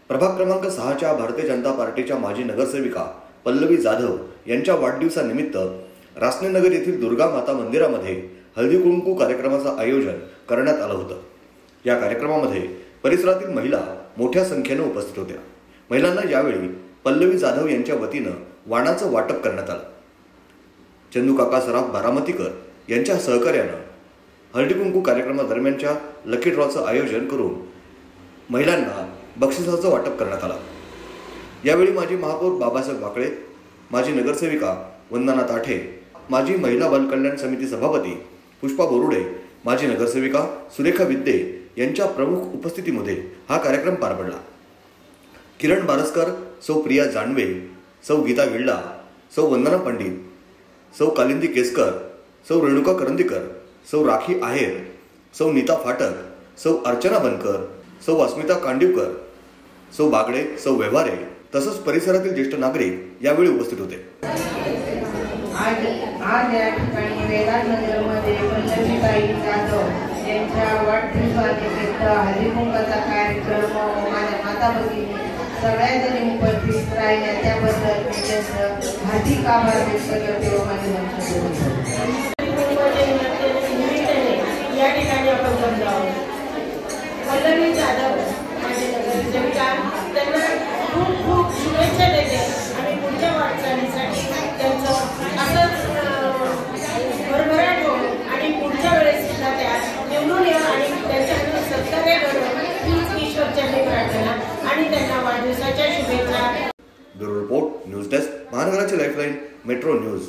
प्रभाग क्रमांक 6च्या भारतीय जनता पार्टीच्या माजी नगरसेविका पल्लवी जाधव यांच्या वाढदिवसानिमित्त रासनेनगर येथील दुर्गा माता मंदिरामध्ये हळदी कुंकू कार्यक्रमाचं आयोजन करण्यात आलं होतं। या कार्यक्रमामध्ये परिसरातील महिला मोठ्या संख्येने उपस्थित होत्या। महिलांना यावेळी पल्लवी जाधव यांच्या वतीनं वाणाचं वाटप करण्यात आलं। चंदू काका सराफ बारामतीकर यांच्या सहकार्यानं हळदी कुंकू कार्यक्रमादरम्यानच्या लकी ड्रॉचं आयोजन करून महिलांना बक्षिसाचं वाटप करण्यात आलं। यावेळी माजी महापौर बाबासाहेब वाकळे, माजी नगरसेविका वंदना ताठे, माजी महिला बाल कल्याण समिती सभापती पुष्पा बोरुडे, माजी नगरसेविका सुरेखा विद्ये यांच्या प्रमुख उपस्थितीमध्ये हा कार्यक्रम पार पडला। किरण बारसकर, सौ प्रिया जानवे, सौ गीता गिल्डा, सौ वंदना पंडित, सौ कालिंदी केसकर, सौ रेणुका करंदीकर, सौ राखी आहेर, सौ नीता फाटक, सौ अर्चना बनकर, सौ अस्मिता कांडिवकर, सौ बागडे, सौ व्यवहारे तसंच परिसरातील ज्येष्ठ नागरिक यावेळी उपस्थित होते। आज या ठिकाणी वेदांतनगरमध्ये पल्लवीताई जाधव यांच्या वाढदिवसानिमित्त हळदी कुंकूचा कार्यक्रम माझ्या माता भगिनी सगळ्याजणी उपस्थित राहिल्या त्याबद्दल मी त्यांचं हार्दिक आभार व्यक्त करते व माझे या ठिकाणी आपण जमलो आहोत। पल्लवी जाधव माझे नगरसेविका त्यांना खूप खूप शुभेच्छा देते आणि पुढच्या वाटचालीसाठी त्यांचं असंच भरभराट होऊन आणि पुढच्या वेळेस सुद्धा त्या निवडून येऊन आणि त्यांच्याकडून सत्कार्य करून हीच ईश्वरचरणी प्रार्थना आणि त्यांना वाढदिवसाच्या शुभेच्छा। ब्युरो रिपोर्ट, न्यूज डेस्क, महानगराची लाईफलाईन, मेट्रो न्यूज।